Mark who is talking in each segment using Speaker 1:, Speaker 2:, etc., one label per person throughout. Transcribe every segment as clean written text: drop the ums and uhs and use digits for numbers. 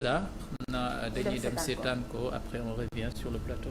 Speaker 1: là dañuy dem seetaan ko après on revient sur le plateau.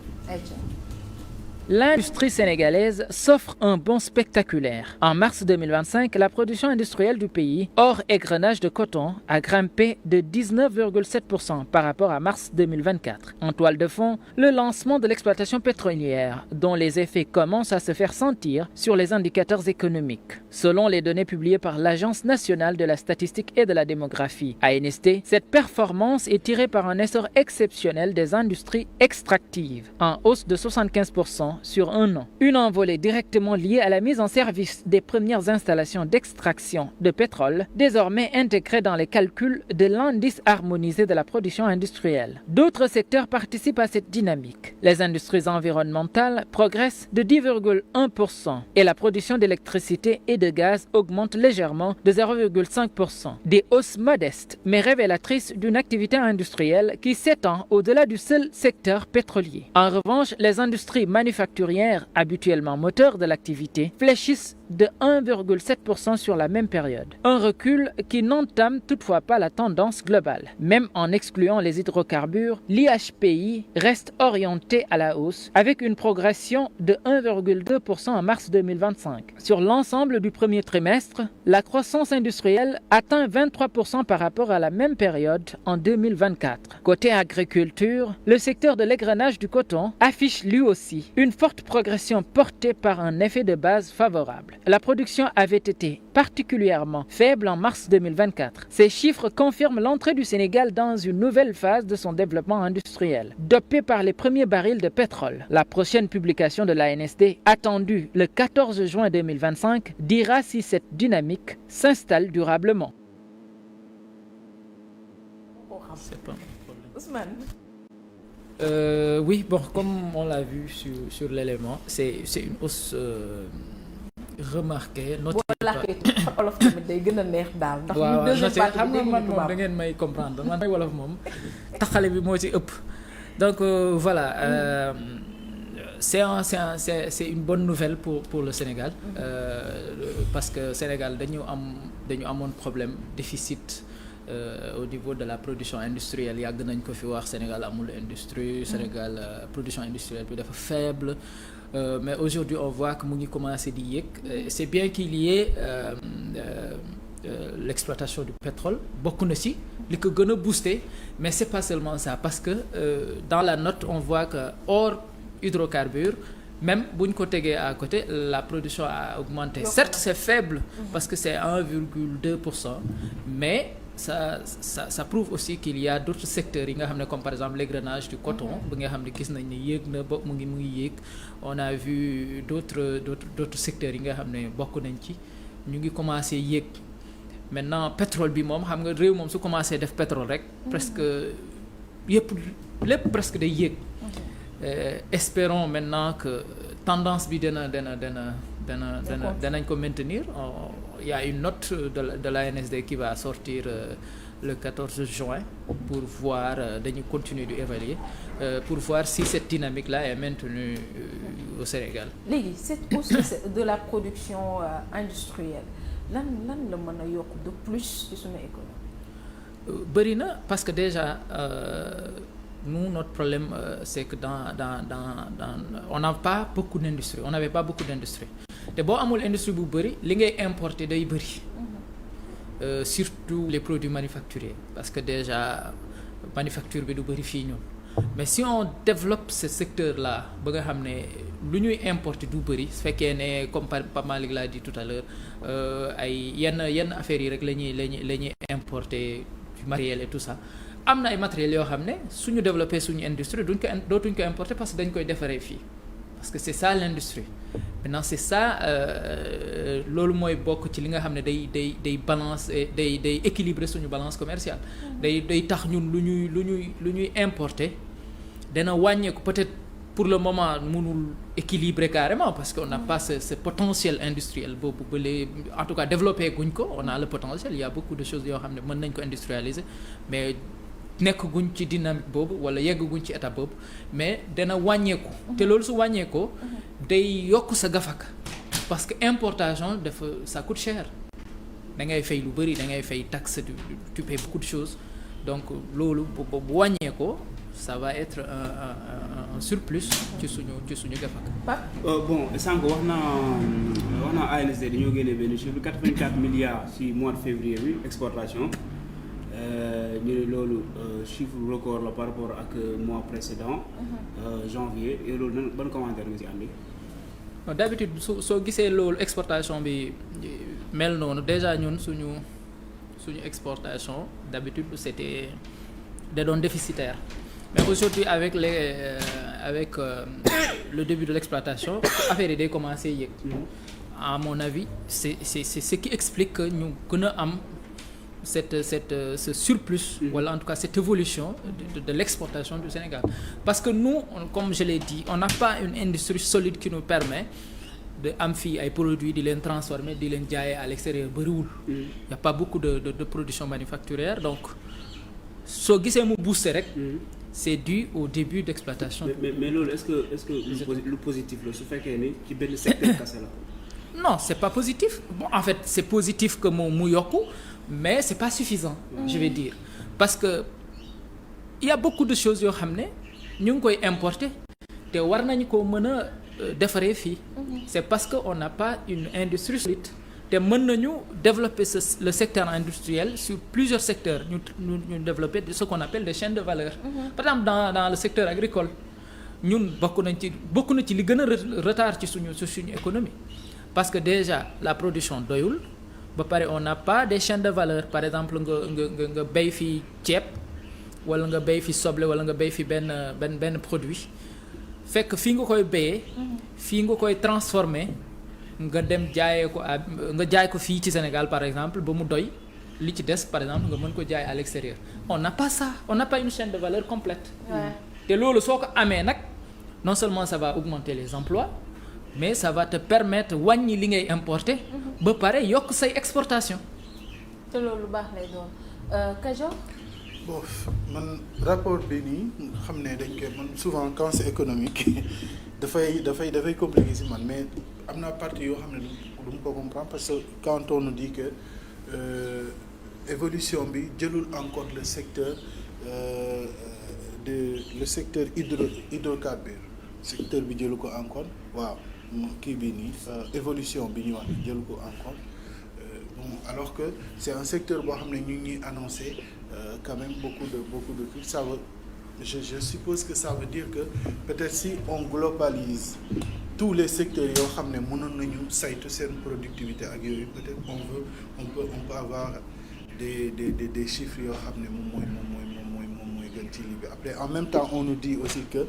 Speaker 2: L'industrie sénégalaise s'offre un bond spectaculaire. En mars 2025, la production industrielle du pays, hors égrenage de coton, a grimpé de 19,7% par rapport à mars 2024. En toile de fond, le lancement de l'exploitation pétrolière, dont les effets commencent à se faire sentir sur les indicateurs économiques. Selon les données publiées par l'Agence nationale de la statistique et de la démographie, ANST, cette performance est tirée par un essor exceptionnel des industries extractives, en hausse de 75% sur un an. Une envolée directement liée à la mise en service des premières installations d'extraction de pétrole, désormais intégrées dans les calculs de l'indice harmonisé de la production industrielle. D'autres secteurs participent à cette dynamique. Les industries environnementales progressent de 10,1% et la production d'électricité et de gaz augmente légèrement de 0,5%. Des hausses modestes mais révélatrices d'une activité industrielle qui s'étend au-delà du seul secteur pétrolier. En revanche, les industries manufacturières, habituellement moteurs de l'activité, fléchissent de 1,7% sur la même période. Un recul qui n'entame toutefois pas la tendance globale. Même en excluant les hydrocarbures, l'IHPI reste orienté à la hausse avec une progression de 1,2% en mars 2025. Sur l'ensemble du premier trimestre, la croissance industrielle atteint 23% par rapport à la même période en 2024. Côté agriculture, le secteur de l'égrenage du coton affiche lui aussi une forte progression portée par un effet de base favorable. La production avait été particulièrement faible en mars 2024. Ces chiffres confirment l'entrée du Sénégal dans une nouvelle phase de son développement industriel, dopé par les premiers barils de pétrole. La prochaine publication de l'ANSD, attendue le 14 juin 2025, dira si cette dynamique s'installe durablement.
Speaker 1: C'est pas un problème.
Speaker 3: Ousmane.
Speaker 1: Oui, bon, comme on l'a vu sur l'élément, c'est une hausse remarquée.
Speaker 3: boo làkkee olof tamit day gën a neex daal. ndax ñu deuxième partie
Speaker 1: xam nga man moom
Speaker 3: tubaab.
Speaker 1: da ngeen may comprendre man may wolof moom taxale bi moo ci ëpp. Donc voilà, c'est une bonne nouvelle pour le Sénégal parce que Sénégal dañu amoon problème déficit. Au niveau de la production industrielle yàgg nañ ko fi wax Sénégal amul industrie Sénégal production industrielle bi dafa faible mais aujourd'hui on voit que mu ngi commencer di yéeg c'est bien qu'il y ait l'exploitation du pétrole bokk na ci li ko gën a booster mais c'est pas seulement ça parce que dans la note on voit que hors hydrocarbures même bu ñu ko tegee à côté la production a augmenté certes c'est faible parce que c'est 1,2% mais ça prouve aussi qu'il y a d'autres secteurs yi nga xam ne comme par exemple l'égrenage du coton bi nga xam ne gis nañ ne yéeg na ba mu ngi yéeg on a vu d'autres secteurs yi nga xam ne bokk nañ ci ñu ngi commencé yéeg maintenant pétrole bi moom xam nga réew moom su commencé def pétrole rek presque lépp presque day yéeg espérons maintenant que tendance bi danañ ko maintenir. Il y a une note de l'ANSD qui va sortir le 14 juin pour voir dañu continuer de évaluer pour voir si cette dynamique là est maintenue au Sénégal.
Speaker 3: léegi cette hausse de la production industrielle lan la mën a yokk de plus ci suñu économie.
Speaker 1: bëri na parce que déjà nous notre problème c'est que dans on n'a pas beaucoup d'industrie on n'avait pas beaucoup d'industrie te boo amul industrie bu bëri li ngay importer day bëri surtout les produits manufacturiers parce que déjà manufacture bi du bëri fii ñun mais si on développe ce secteur là ba nga xam ne lu ñuy importer du bëri su fekkee ne comme Pape Malick l'a dit tout à l'heure ay yenn affaires yi rek la ñuy importer du matériel et tout ça am na ay matériels yoo xam ne suñu développer suñu industrie dootuñ ko importer parce que dañ koy defaree fii parce que c'est ça l'industrie maintenant c'est ça loolu mooy bokk ci li nga xam ne day balance day équilibrer suñu balance commerciale day tax ñun lu ñuy importer dana wàññeeku peut-être pour le moment mënul équilibrer carrément parce que on n'a pas ce potentiel industriel boobu ba léegi en tout cas développé guñ ko on a le potentiel il y a beaucoup de choses yoo xam ne mën nañ ko industrialiser mais nekk guñ ci dynamique boobu wala yegg guñ ci étape boobu mais dana wàññeeku te loolu su wàññeekoo day yokk sa gafaka parce que importation ça coûte cher da ngay fay lu bëri da ngay fay taxe tu payes beaucoup de choses donc loolu bu wàññee ko ça va être un surplus ci suñu gafaka.
Speaker 4: Bon sànq wax naa ANSD dañoo génnee benn chiffre 84 milliards ci mois de février bi exportation ñu ne loolu chiffre record la par rapport ak mois précédent janvier et loolu nan ban commentaire nga ci andi.
Speaker 1: D'habitude soo gisee loolu exportation bi mel noonu déjà ñun suñu exportation d'habitude c'était da doon déficitaire. Mais aujourd'hui avec le début de l'exploitation affaire yi day commencer yéeg. À mon avis c'est ce qui explique que ñu gën a am ce surplus wala en tout cas cette évolution de l'exportation du Sénégal parce que nous comme je l'ai dit on n'a pas une industrie solide qui nous permet de am fii ay produits di leen transformer di leen jaayee à l'extérieur bariwul. Y a pas beaucoup de production manufacturière donc soo gisee mu booster rek. C'est dû au début d'exploitation.
Speaker 4: Mais loolu est-ce que lu positif la su fekkee ni ci benn secteur kese la.
Speaker 1: Non, c'est pas positif. Bon, en fait, c'est positif que mu yokku, mais c'est pas suffisant, je vais dire. Parce que il y a beaucoup de choses yoo xam ne ñu ngi koy importer te war nañu ko mën a defaree fii. C'est parce que on n'a pas une industrie solide. te mën nañu développer le secteur industriel sur plusieurs secteurs ñu développer ce qu'on appelle des chaînes de valeur. Par exemple dans le secteur agricole ñun bokk na ci li gën a retard ci suñu économie parce que déjà la production doyul ba pare on n'a pas des chaînes de valeur par exemple nga béy fi ceeb wala nga béy fi soble wala nga béy fi benn produit fekk fii nga koy béyee fii nga koy transformer nga dem nga jaay ko fii ci Sénégal par exemple ba mu doy li ci des par exemple nga mën ko jaay à l'extérieur on n'a pas ça on n'a pas une chaîne de valeur complète te loolu soo ko amee nag non seulement ça va augmenter les emplois mais ça va te permettre wàññi li ngay importer ba pare yokk say exportation
Speaker 3: te loolu baax lay doon Kajoor.
Speaker 5: Bon man rapport bi nii xam ne dañ koy man souvent quand c'est économique dafay compliqué si man mais am na partie yoo xam ne du ma ko comprendre parce que quand on nous dit que évolution bi jëlul en compte le secteur le secteur hydrocarbure secteur bi jëlu ko en compte waaw kii bi nii évolution bi ñu wax jëlu ko en compte bon alors que c'est un secteur boo xam ne ñu ngi annoncé quand même beaucoup de trucs ça veut je suppose que ça veut dire que peut-être si on globalise tous les secteurs yoo xam ne mënoon nañu saytu seen productivité ak yooyu peut-être on peut avoir des chiffres yoo xam ne moom mooy gën ci lii bi après en même temps on nous dit aussi que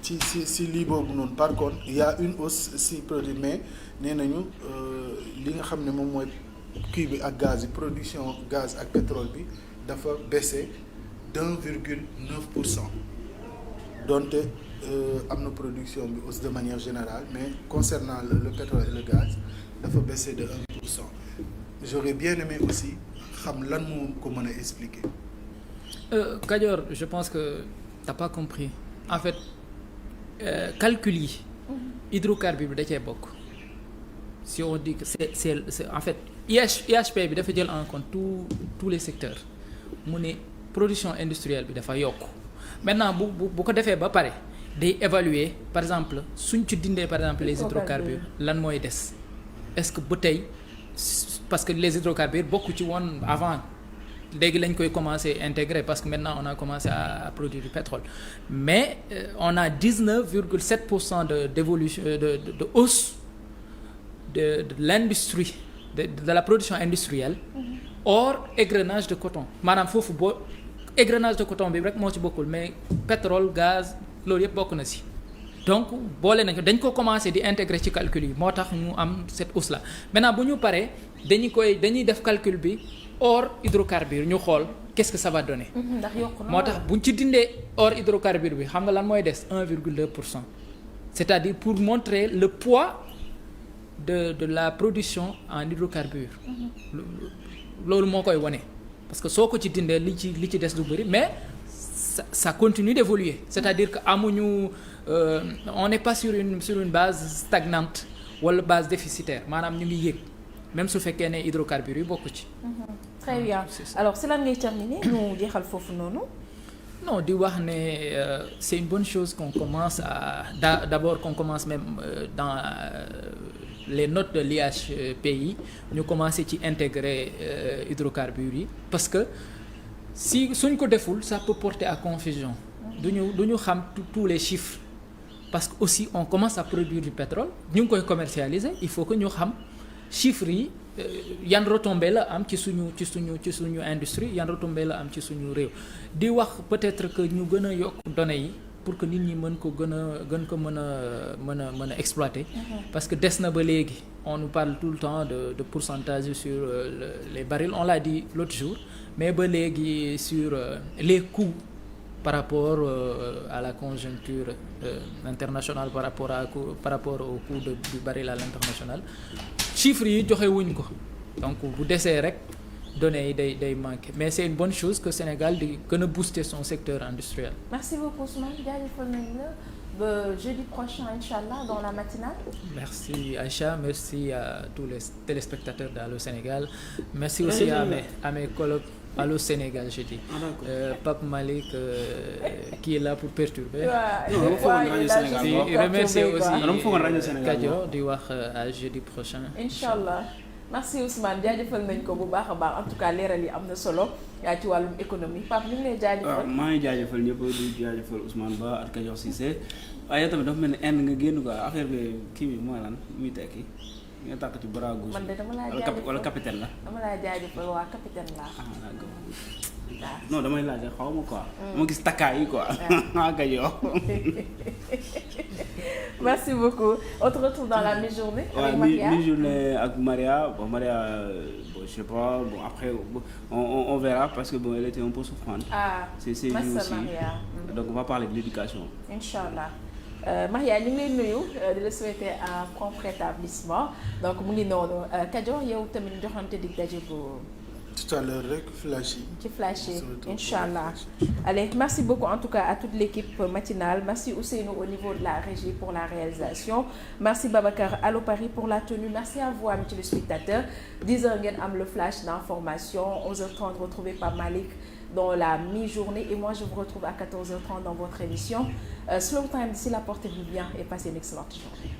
Speaker 5: si lii boobu noonu par contre il y a une hausse si produit mais nee nañu li nga xam ne moom mooy kii bi ak gaz yi production gaz ak pétrole bi dafa baissé d'1,9% donte am na production bi aussi de manière générale mais concernant le pétrole et le gaz dafa baissé de 1%. J'aurais bien aimé aussi xam lan moo ko mën a expliquer.
Speaker 1: Kajoor je pense que t'as pas compris en fait calcul yi hydrocarbure bi da cee bokk si on dit que c'est en fait IHP bi dafa jël en compte tous les secteurs mu ne production industrielle bi dafa yokk maintenant bu ko defee ba pare day évaluer par exemple suñ ci dindee par exemple les hydrocarbures lan mooy des est-ce que ba tey parce que les hydrocarbures bokk ci woon avant léegi lañ koy commencer intégrer parce que maintenant on a commencé à produire du pétrole mais on a 19,7% d'évolution de hausse de l'industrie de la production industrielle hors égrenage de coton maanaam foofu boo égrenage de coton bi rek moo ci bokkul mais pétrole gaz loolu yëpp bokk na ci donc boole nañ ko dañ ko commencer di intégrer ci calcul yi moo tax ñu am cette hausse là maintenant bu ñu paree dañuy def calcul bi hors hydrocarbure ñu xool qu'est-ce que ça va donner.
Speaker 3: ndax yokku na
Speaker 1: moo tax buñ ci dindee hors hydrocarbure bi xam nga lan mooy des 1,2% c'est-à-dire pour montrer le poids de la production en hydrocarbure loolu moo koy wone parce que soo ko ci dindee li ci des du bëri mais ça continue d'évoluer c'est-à-dire que amuñu on n'est pas sur une base stagnante wala base déficitaire maanaam ñu ngi yéeg même su fekkee ne hydrocarbures yi bokk ci
Speaker 3: très bien alors si lan ngay terminer ñu jeexal foofu noonu.
Speaker 1: non di wax ne c'est une bonne chose qu'on commence à d'abord qu'on commence même dans les notes de l'IHPI ñu commencer ci intégrer hydrocarbures yi parce que si suñ ko deful ça peut porter à confusion du ñu xam tous les chiffres parce que aussi on commence à produire du pétrole ñu ngi koy commercialiser il faut que ñu xam chiffres yi yan retombées la am ci suñu industrie yan retombées la am ci suñu réew di wax peut-être que ñu gën a yokk données yi pour que nit ñi mën ko gën a exploiter parce que des na ba léegi on nous parle tout le temps de pourcentage sur les barils on l'a dit l'autre jour mais ba léegi sur les coûts par rapport à la conjoncture internationale par rapport au coût du baril à l'international chiffres yi joxe wuñ ko donc bu desee rek données yi day manquer mais c'est une bonne chose que Sénégal di gën a booster son secteur industriel.
Speaker 3: Merci beaucoup Ousmane jaajëfal nañ la ba jeudi prochain inchallah dans la matinale.
Speaker 1: Merci Aïcha, merci à tous les téléspectateurs d'Allo Sénégal, merci aussi à mes collègues Allo Sénégal je dis. Pape Malick qui est là pour perturber. Remercier aussi Kadio di wax à jeudi prochain.
Speaker 3: Inchallah. Merci Ousmane jaajëfal nañ ko bu baax a baax en tout cas leeral yi am na solo ci wàllum économie Pape ñu ngi lay jaajëfal.
Speaker 4: waaw maa ngi jaajëfal ñëpp di jaajëfal Ousmane Ba ak Kajoor Cissé waaye yow tamit dafa mel ni Inde nga génn quoi affaire bi kii bi mooy lan muy tekki nga tàkk ci bras gauche.
Speaker 3: man de dama laa jaajëfal
Speaker 4: wala capitaine la.
Speaker 3: dama laa jaajëfal waa capitaine laa.
Speaker 4: non damay laaj xaw ma quoi. dama gis takkaay yi quoi. ah Kajoor.
Speaker 3: Merci beaucoup. On te retrouve dans la mi-journée avec Maria.
Speaker 4: Mi-journée avec Maria. Bon, Maria, bon, je sais pas. Bon, après, on verra parce que bon, elle était un peu souffrante.
Speaker 3: Ah,
Speaker 4: c'est lui aussi.
Speaker 3: Maria.
Speaker 4: Donc, on va parler de l'éducation.
Speaker 3: Inch'Allah. Maria ñu ngi lay nuyu di la souhaiter un prompt rétablissement donc mu ngi noonu Kajoor yow tamit joxante dig daje bu.
Speaker 5: Tout à l'heure rek flash yi.
Speaker 3: ci flash yi Inch'Allah. Allez, merci beaucoup en tout cas à toute l'équipe matinale. Merci Ousseynou au niveau de la régie pour la réalisation. Merci Babacar Allo Paris pour la tenue. Merci à vous amis téléspectateurs. 10h ngeen am le flash d'information. 11h30 retrouvez Pape Malick dans la mi-journée et moi je vous retrouve à 14h30 dans votre émission Slow Time. D'ici là, portez-vous bien et passez une excellente journée.